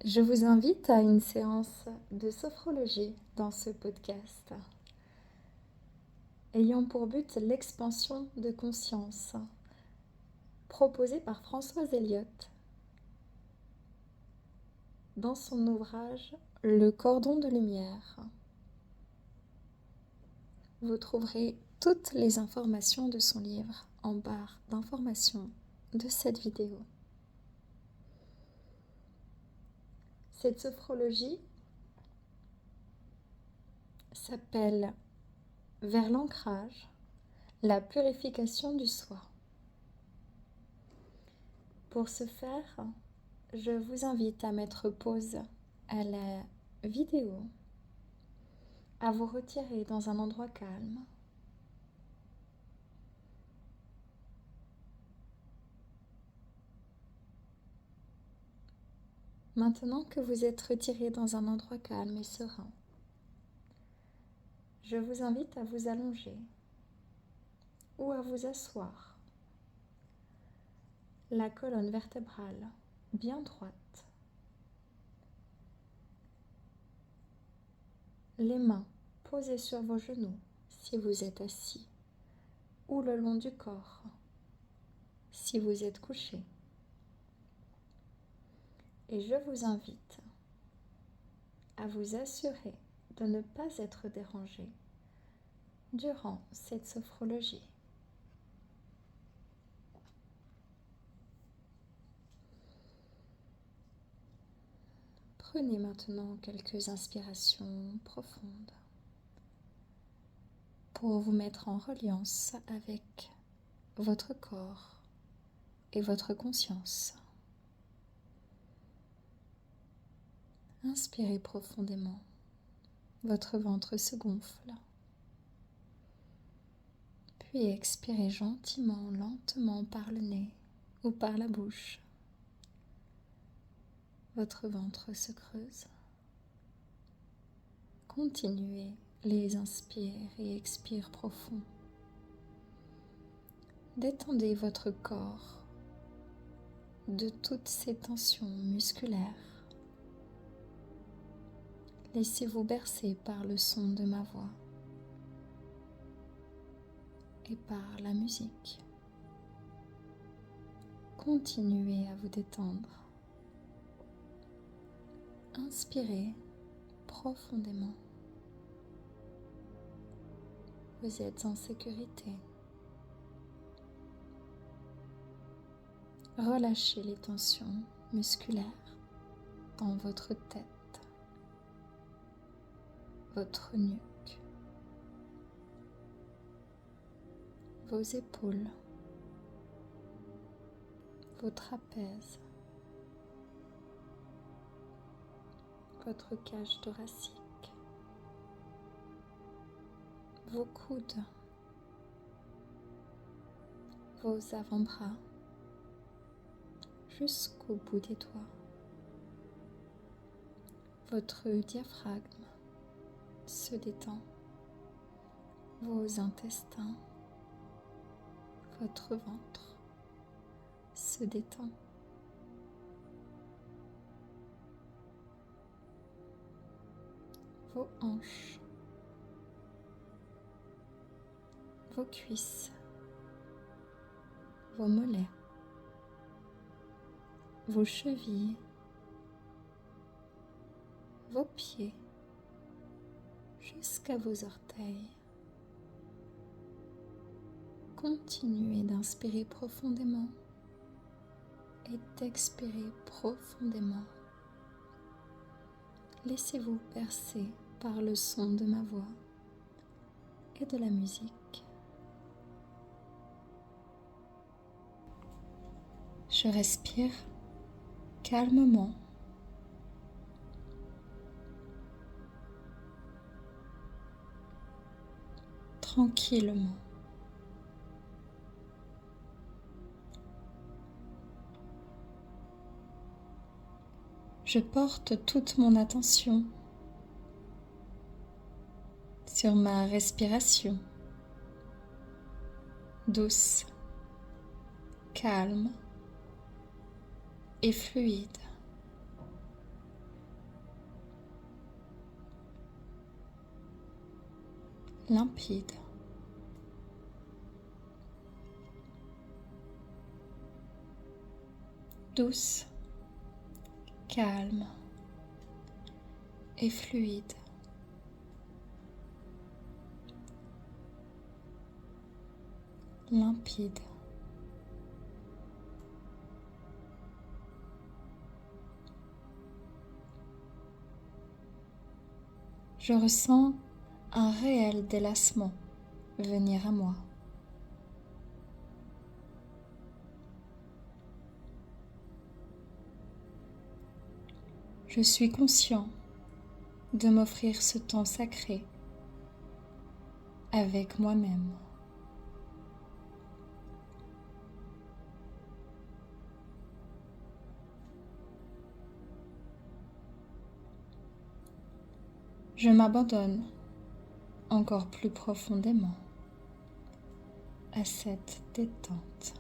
Je vous invite à une séance de sophrologie dans ce podcast, ayant pour but l'expansion de conscience, proposée par Françoise Elliott dans son ouvrage Le cordon de lumière. Vous trouverez toutes les informations de son livre en barre d'informations de cette vidéo. Cette sophrologie s'appelle Vers l'ancrage, la purification du soi. Pour ce faire, je vous invite à mettre pause à la vidéo, à vous retirer dans un endroit calme. Maintenant que vous êtes retiré dans un endroit calme et serein, je vous invite à vous allonger ou à vous asseoir, la colonne vertébrale bien droite, les mains posées sur vos genoux si vous êtes assis ou le long du corps si vous êtes couché. Et je vous invite à vous assurer de ne pas être dérangé durant cette sophrologie. Prenez maintenant quelques inspirations profondes pour vous mettre en reliance avec votre corps et votre conscience. Inspirez profondément, votre ventre se gonfle. Puis expirez gentiment, lentement par le nez ou par la bouche. Votre ventre se creuse. Continuez les inspires et expires profonds. Détendez votre corps de toutes ces tensions musculaires. Laissez-vous bercer par le son de ma voix et par la musique. Continuez à vous détendre. Inspirez profondément. Vous êtes en sécurité. Relâchez les tensions musculaires dans votre tête, votre nuque, vos épaules, vos trapèzes, votre cage thoracique, vos coudes, vos avant-bras, jusqu'au bout des doigts, votre diaphragme se détend, vos intestins, votre ventre se détend. Vos hanches, vos cuisses, vos mollets, vos chevilles, vos pieds, jusqu'à vos orteils. Continuez d'inspirer profondément et d'expirer profondément. Laissez-vous bercer par le son de ma voix et de la musique. Je respire calmement. Tranquillement. Je porte toute mon attention sur ma respiration, douce, calme et fluide. limpide, douce, calme et fluide. Limpide. Je ressens un réel délassement venir à moi. Je suis conscient de m'offrir ce temps sacré avec moi-même. Je m'abandonne encore plus profondément à cette détente.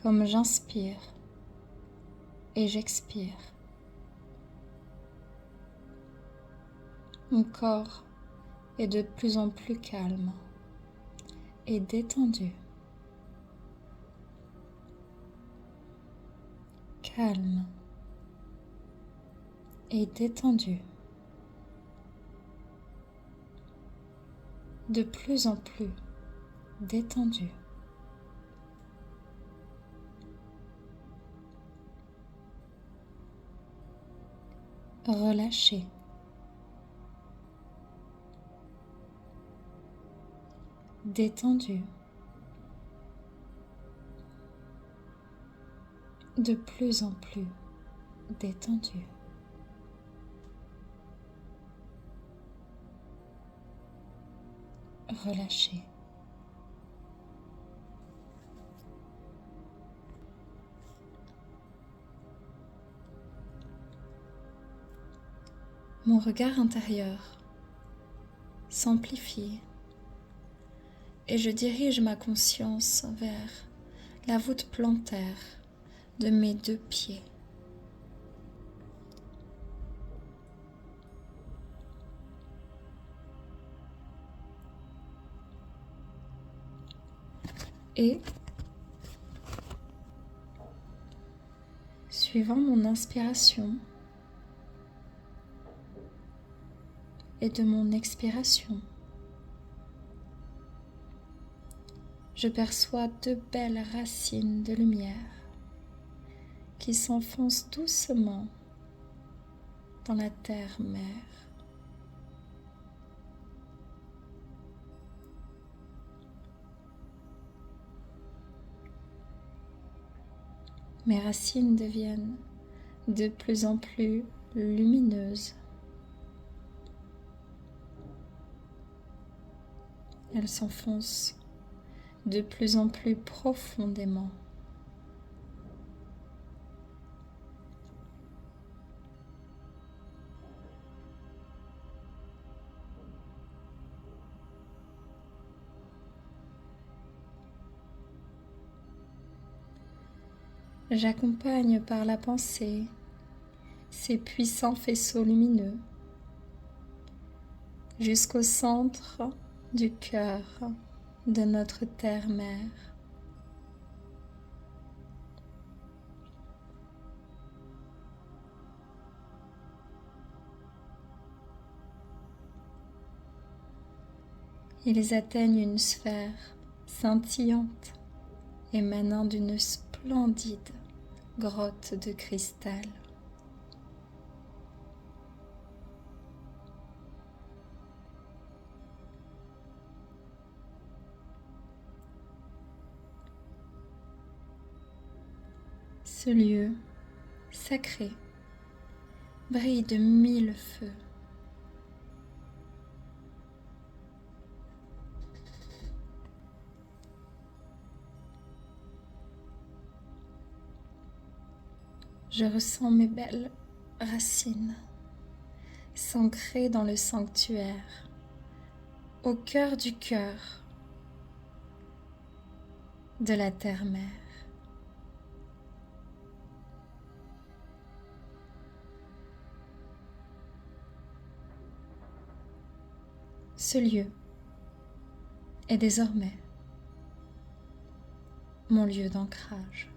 Comme j'inspire et j'expire, mon corps est de plus en plus calme et détendu. Calme et détendu. De plus en plus détendu. Relâché. Détendu. De plus en plus détendu. Relâché. Mon regard intérieur s'amplifie et je dirige ma conscience vers la voûte plantaire de mes 2 pieds. Et, suivant mon inspiration et de mon expiration, je perçois 2 belles racines de lumière qui s'enfoncent doucement dans la terre-mère. Mes racines deviennent de plus en plus lumineuses. Elles s'enfoncent de plus en plus profondément. J'accompagne par la pensée ces puissants faisceaux lumineux jusqu'au centre du cœur de notre terre-mère. Ils atteignent une sphère scintillante émanant d'une splendide grotte de cristal. Ce lieu sacré brille de 1000 feux. Je ressens mes belles racines s'ancrer dans le sanctuaire, au cœur du cœur, de la terre-mère. Ce lieu est désormais mon lieu d'ancrage.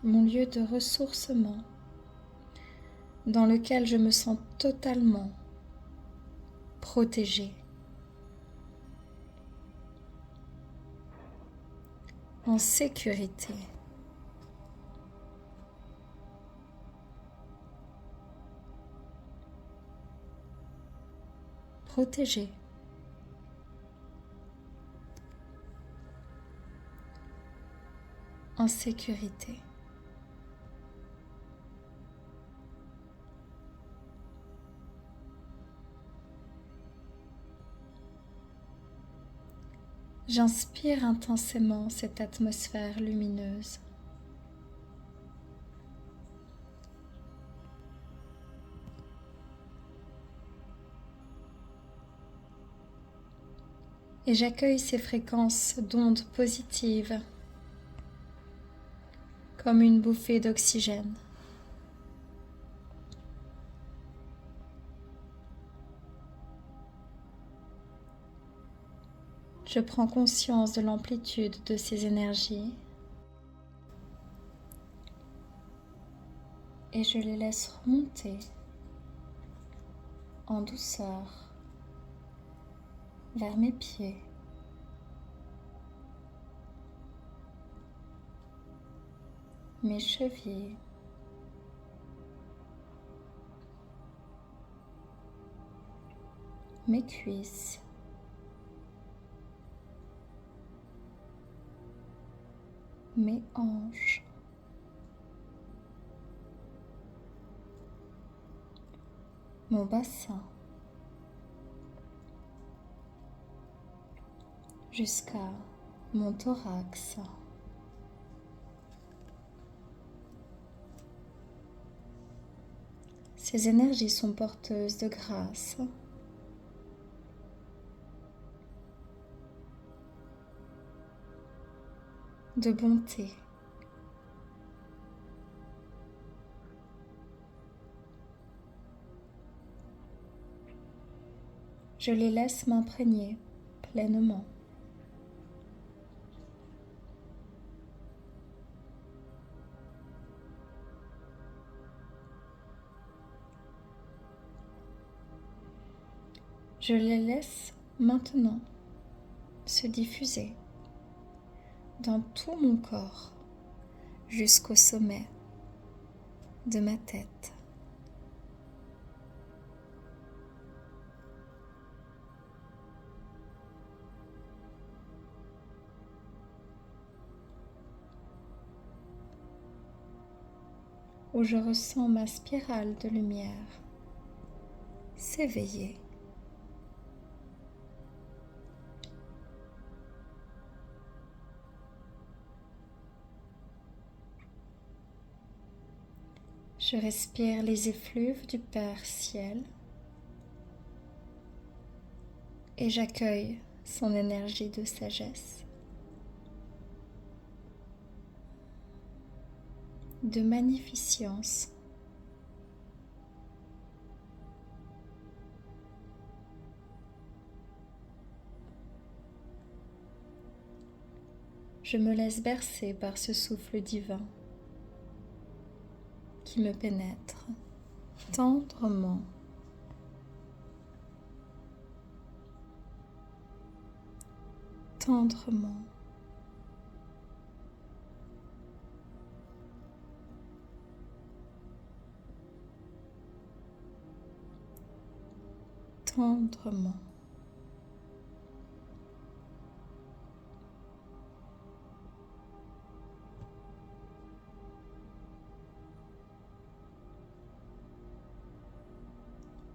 Mon lieu de ressourcement dans lequel je me sens totalement protégée, en sécurité. Protégée. En sécurité. J'inspire intensément cette atmosphère lumineuse. Et j'accueille ces fréquences d'ondes positives comme une bouffée d'oxygène. Je prends conscience de l'amplitude de ces énergies et je les laisse remonter en douceur vers mes pieds, mes chevilles, mes cuisses, mes hanches, mon bassin, jusqu'à mon thorax. Ces énergies sont porteuses de grâce, de bonté, je les laisse m'imprégner pleinement. Je les laisse maintenant se diffuser dans tout mon corps jusqu'au sommet de ma tête. Où je ressens ma spirale de lumière s'éveiller. Je respire les effluves du Père Ciel et j'accueille son énergie de sagesse, de magnificence. Je me laisse bercer par ce souffle divin qui me pénètre tendrement. Tendrement. Tendrement.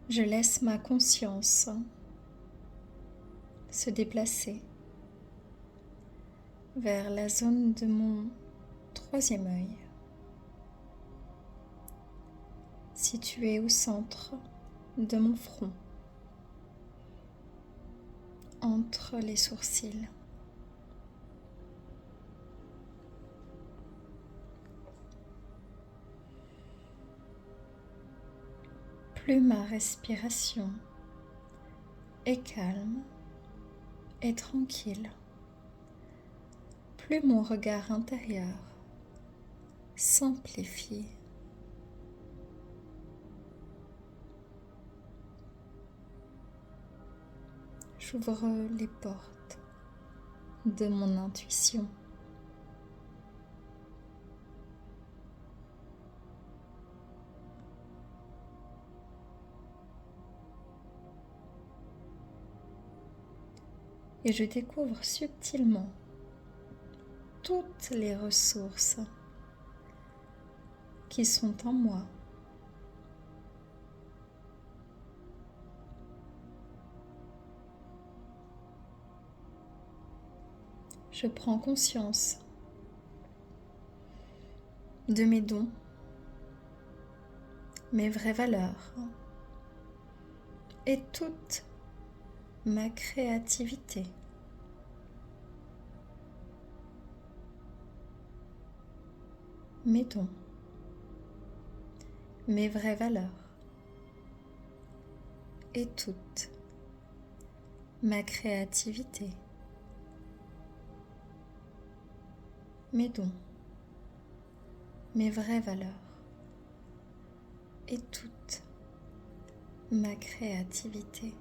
Je laisse ma conscience se déplacer vers la zone de mon troisième œil, situé au centre de mon front, entre les sourcils. Plus ma respiration est calme et tranquille, plus mon regard intérieur s'amplifie. J'ouvre les portes de mon intuition. Et je découvre subtilement toutes les ressources qui sont en moi. Je prends conscience de mes dons, mes vraies valeurs et toute ma créativité. Mes dons, mes vraies valeurs et toute ma créativité. Mes dons, mes vraies valeurs et toute ma créativité.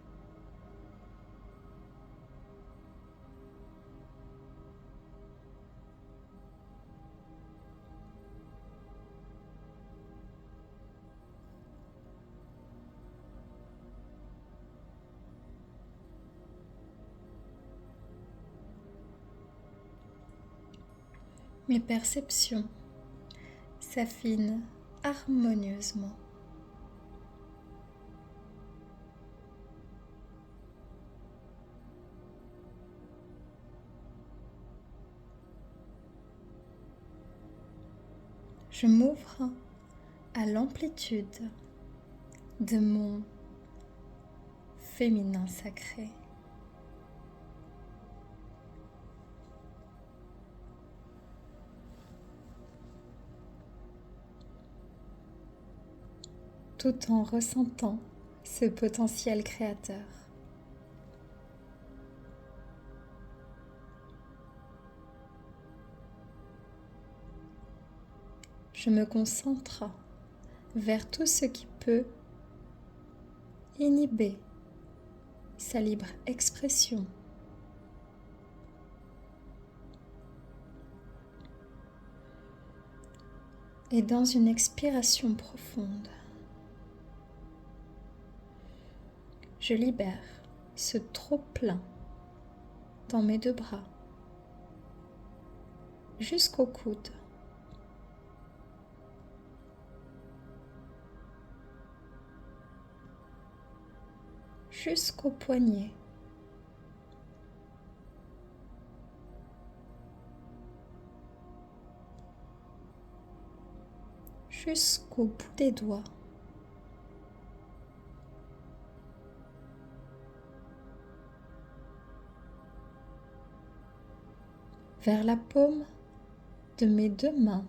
Mes perceptions s'affinent harmonieusement. Je m'ouvre à l'amplitude de mon féminin sacré. Tout en ressentant ce potentiel créateur. Je me concentre vers tout ce qui peut inhiber sa libre expression. Et dans une expiration profonde, je libère ce trop-plein dans mes deux bras jusqu'au coude. Jusqu'au poignet. Jusqu'au bout des doigts. Vers la paume de mes deux mains.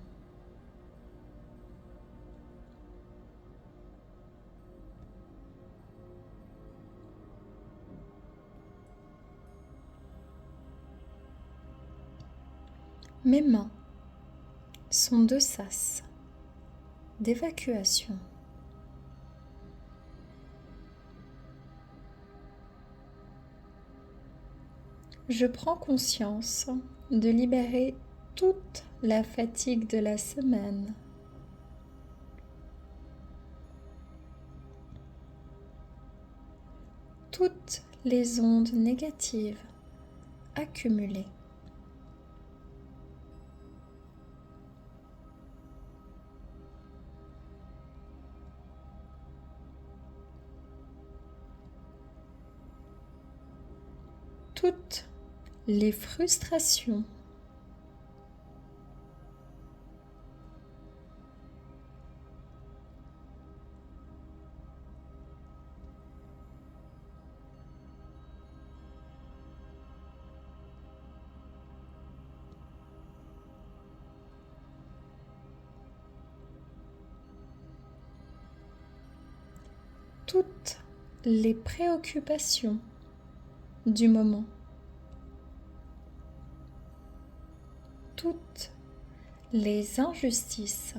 Mes mains sont deux sas d'évacuation. Je prends conscience de libérer toute la fatigue de la semaine. Toutes les ondes négatives accumulées. Toutes les frustrations. toutes les préoccupations du moment, toutes les injustices,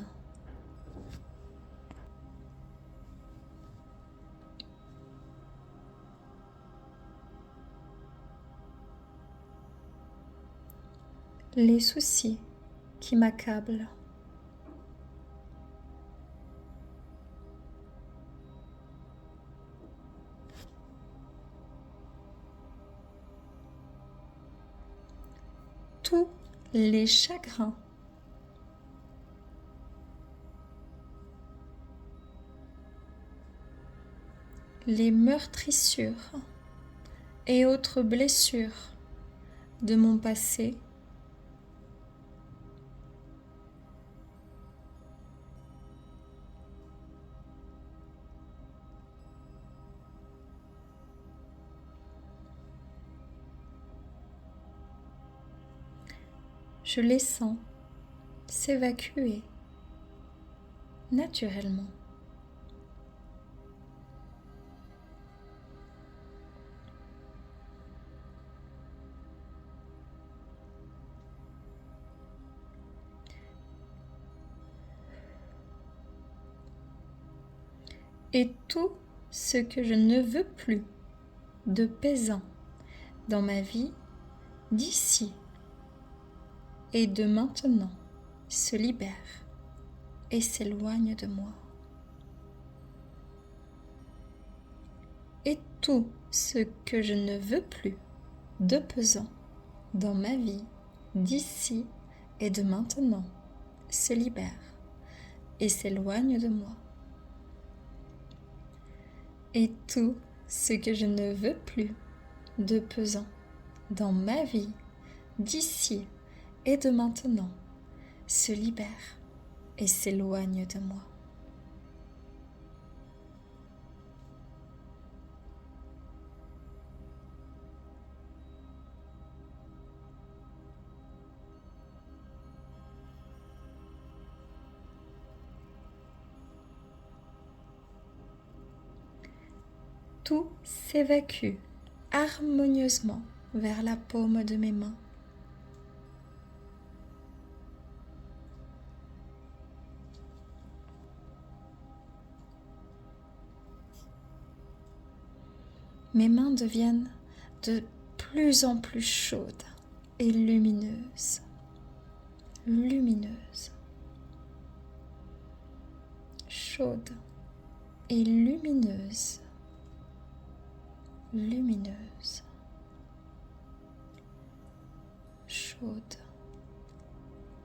les soucis qui m'accablent, tous les chagrins, les meurtrissures et autres blessures de mon passé, je les sens s'évacuer naturellement. Et tout ce que je ne veux plus de pesant dans ma vie d'ici et de maintenant se libère et s'éloigne de moi. Et tout ce que je ne veux plus de pesant dans ma vie d'ici et de maintenant se libère et s'éloigne de moi. Et tout ce que je ne veux plus de pesant dans ma vie d'ici et de maintenant se libère et s'éloigne de moi. Tout s'évacue harmonieusement vers la paume de mes mains. Mes mains deviennent de plus en plus chaudes et lumineuses, lumineuses, chaudes et lumineuses, lumineuses, chaudes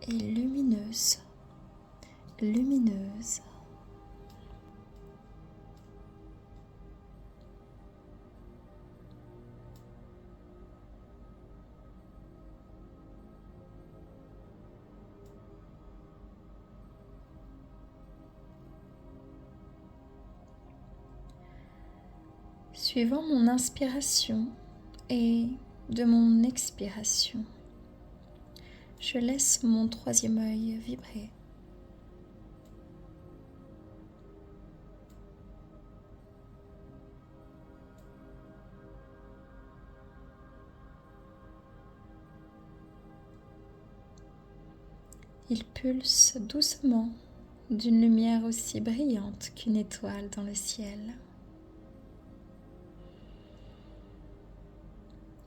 et lumineuses, lumineuses. Suivant mon inspiration et de mon expiration, je laisse mon troisième œil vibrer. Il pulse doucement d'une lumière aussi brillante qu'une étoile dans le ciel.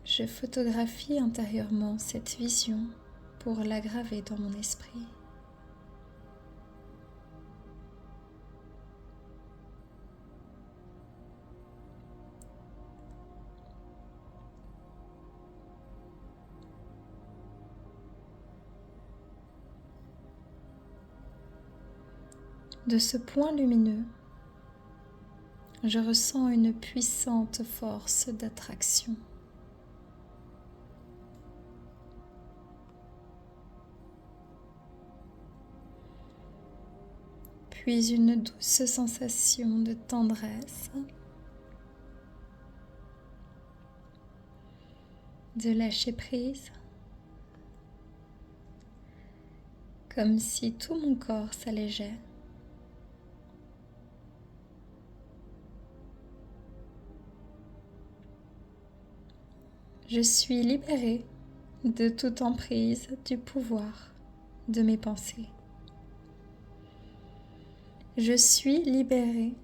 Je photographie intérieurement cette vision pour la graver dans mon esprit. De ce point lumineux, je ressens une puissante force d'attraction. Puis une douce sensation de tendresse, de lâcher prise, comme si tout mon corps s'allégeait. Je suis libérée de toute emprise du pouvoir de mes pensées. Je suis libérée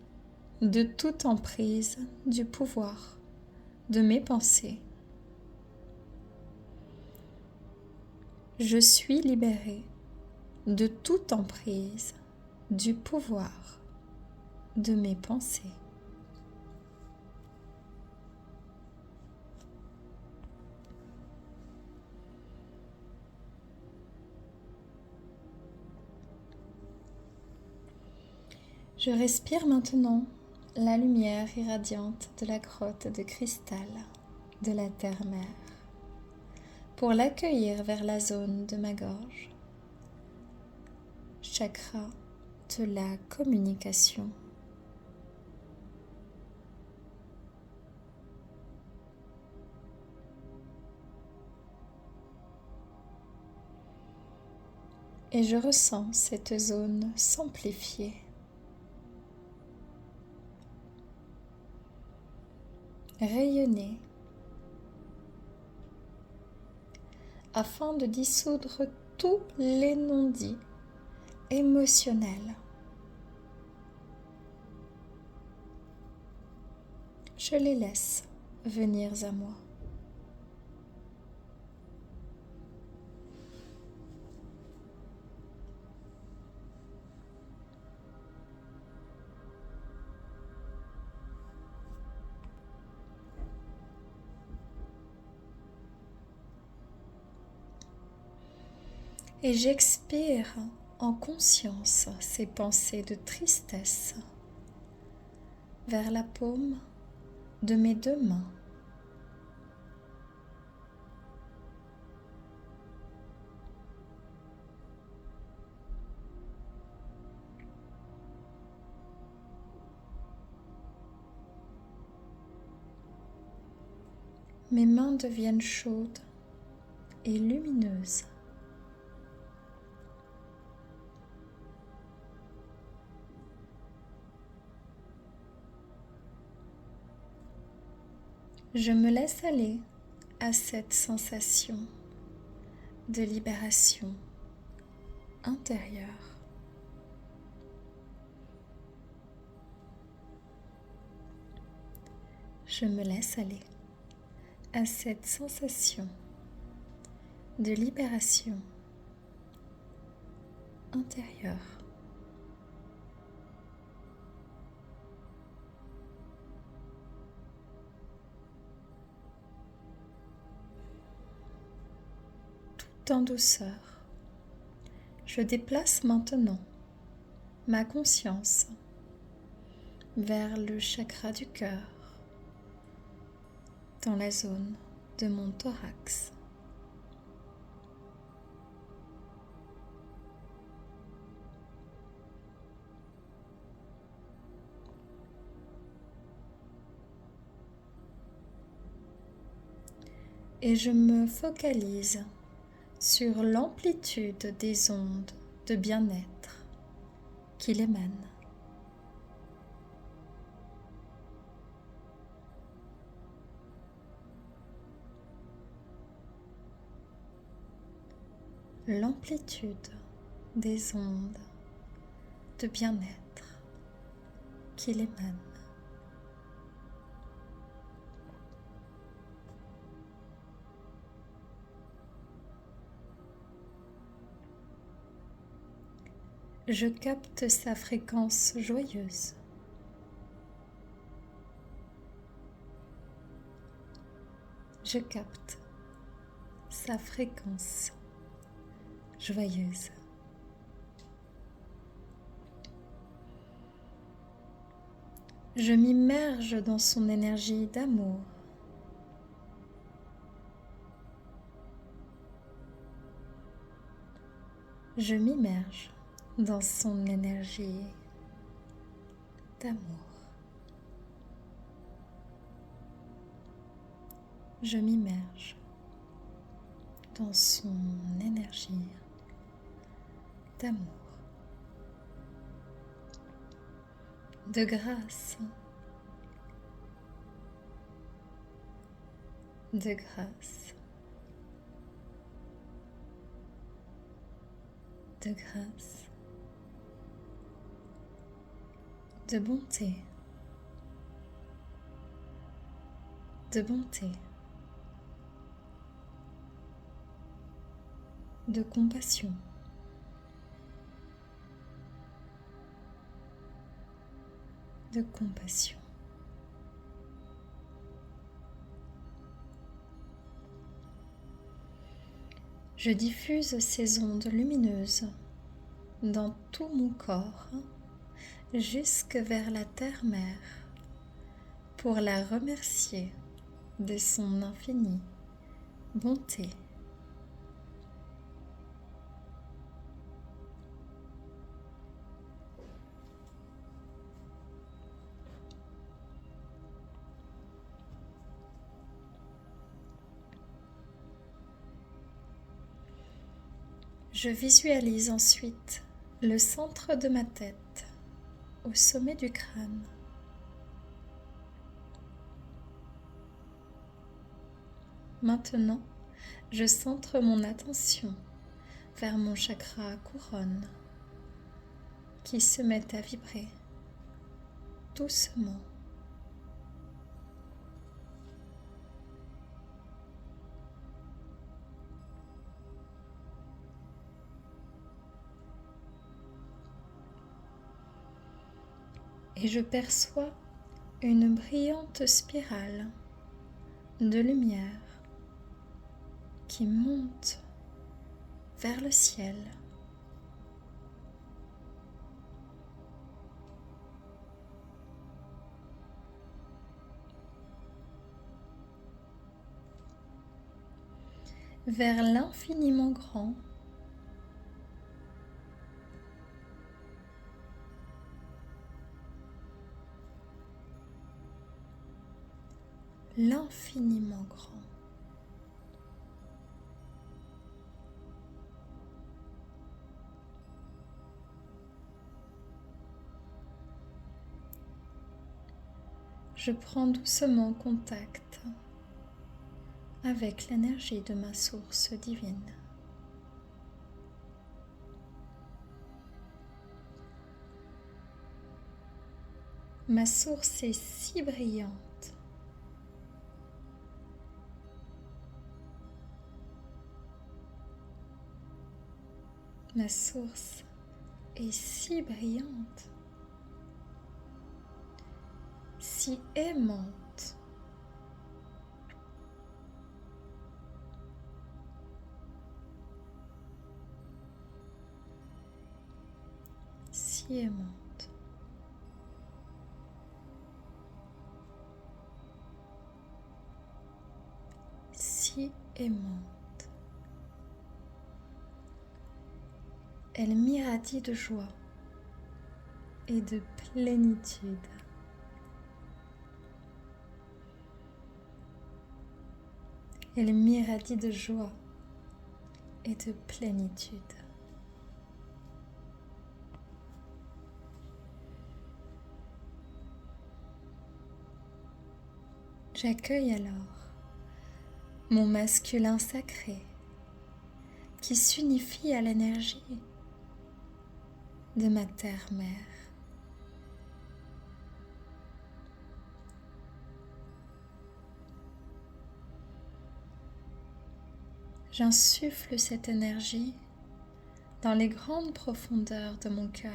de toute emprise du pouvoir de mes pensées. Je suis libérée de toute emprise du pouvoir de mes pensées. Je respire maintenant la lumière irradiante de la grotte de cristal de la terre-mère pour l'accueillir vers la zone de ma gorge, chakra de la communication. Et je ressens cette zone s'amplifier. Rayonner afin de dissoudre tous les non-dits émotionnels. Je les laisse venir à moi. Et j'expire en conscience ces pensées de tristesse vers la paume de mes deux mains. Mes mains deviennent chaudes et lumineuses. Je me laisse aller à cette sensation de libération intérieure. Je me laisse aller à cette sensation de libération intérieure. Tout en douceur, je déplace maintenant ma conscience vers le chakra du cœur, dans la zone de mon thorax. Et je me focalise sur l'amplitude des ondes de bien-être qu'il émane. L'amplitude des ondes de bien-être qu'il émane. Je capte sa fréquence joyeuse. Je capte sa fréquence joyeuse. Je m'immerge dans son énergie d'amour. Je m'immerge dans son énergie d'amour. Je m'immerge dans son énergie d'amour, de grâce, de grâce, de grâce, de bonté, de bonté, de compassion, de compassion. Je diffuse ces ondes lumineuses dans tout mon corps jusque vers la terre-mère pour la remercier de son infinie bonté. Je visualise ensuite le centre de ma tête au sommet du crâne. Maintenant, je centre mon attention vers mon chakra couronne qui se met à vibrer doucement. Et je perçois une brillante spirale de lumière qui monte vers le ciel. Vers l'infiniment grand, l'infiniment grand. Je prends doucement contact avec l'énergie de ma source divine. Ma source est si brillante. Ma source est si brillante, si aimante. Si aimante. Si aimante. Elle m'irradie de joie et de plénitude. Elle m'irradie de joie et de plénitude. J'accueille alors mon masculin sacré qui s'unifie à l'énergie de ma terre-mère. J'insuffle cette énergie dans les grandes profondeurs de mon cœur.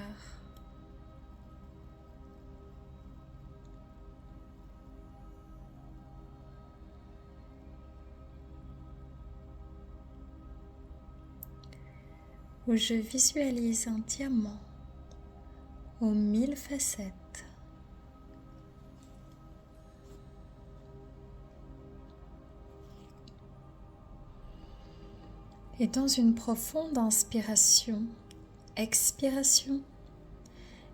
Où je visualise un diamant aux 1000 facettes. Et dans une profonde inspiration, expiration,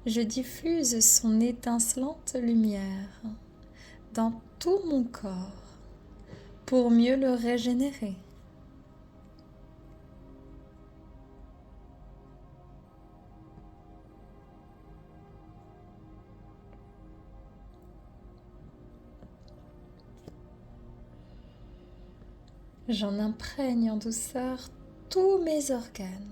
je diffuse son étincelante lumière dans tout mon corps pour mieux le régénérer. J'en imprègne en douceur tous mes organes.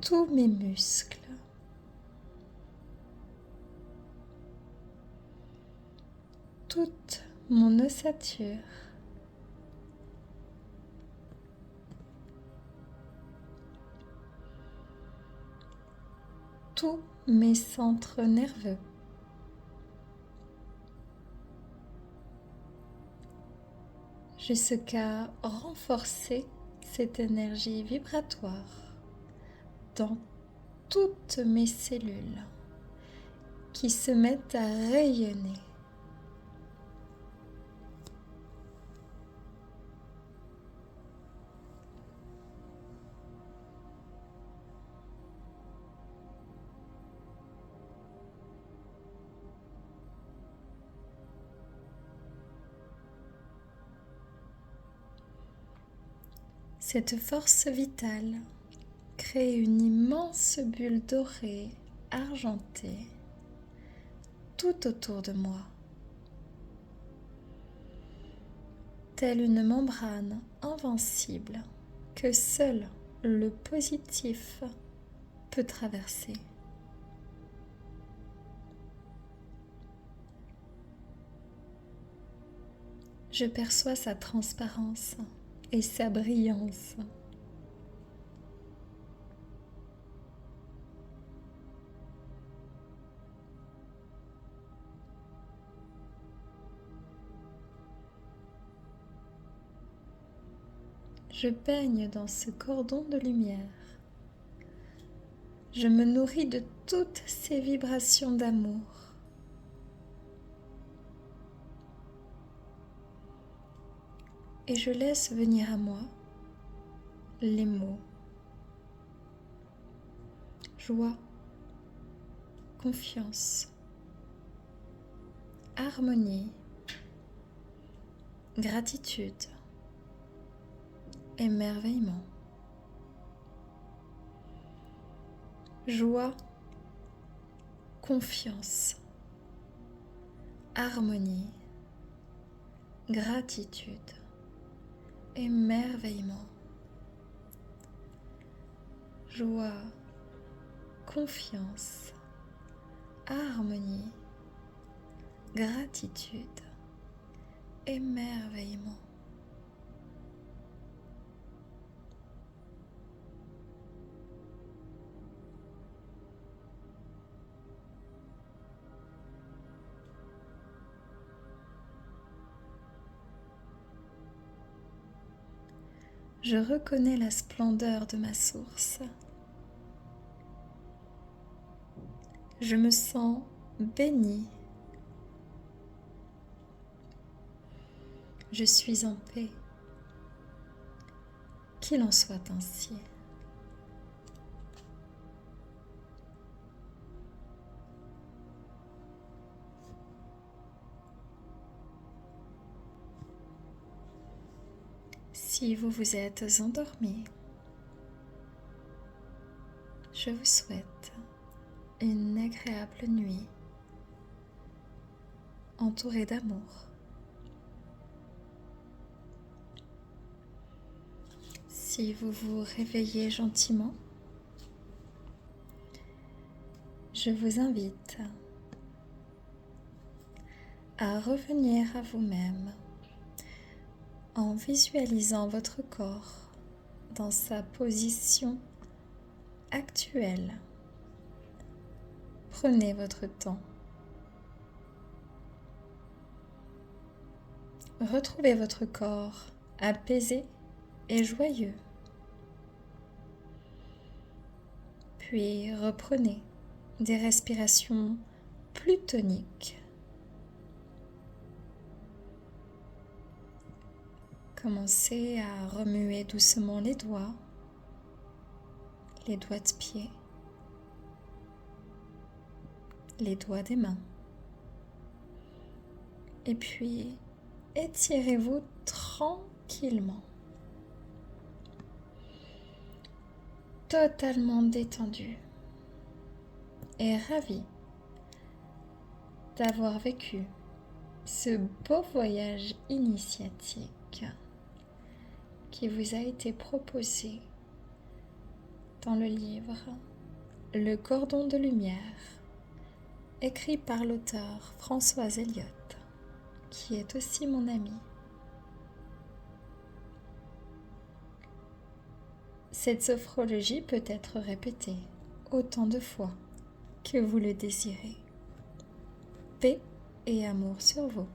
Tous mes muscles. Toute mon ossature. Tous mes centres nerveux. Jusqu'à renforcer cette énergie vibratoire dans toutes mes cellules qui se mettent à rayonner. Cette force vitale crée une immense bulle dorée, argentée, tout autour de moi, telle une membrane invincible que seul le positif peut traverser. Je perçois sa transparence et sa brillance. Je baigne dans ce cordon de lumière. Je me nourris de toutes ces vibrations d'amour. Et je laisse venir à moi les mots joie, confiance, harmonie, gratitude, émerveillement. Joie, confiance, harmonie, gratitude, émerveillement. Joie, confiance, harmonie, gratitude, émerveillement. Je reconnais la splendeur de ma source. Je me sens bénie. Je suis en paix. Qu'il en soit ainsi. Si vous vous êtes endormi, je vous souhaite une agréable nuit entourée d'amour. Si vous vous réveillez gentiment, je vous invite à revenir à vous-même en visualisant votre corps dans sa position actuelle. Prenez votre temps. Retrouvez votre corps apaisé et joyeux. Puis reprenez des respirations plus toniques. Commencez à remuer doucement les doigts de pied, les doigts des mains. Et puis, étirez-vous tranquillement, totalement détendu et ravie d'avoir vécu ce beau voyage initiatique qui vous a été proposé dans le livre Le cordon de lumière, écrit par l'auteur Françoise Elliott, qui est aussi mon amie. Cette sophrologie peut être répétée autant de fois que vous le désirez. Paix et amour sur vous.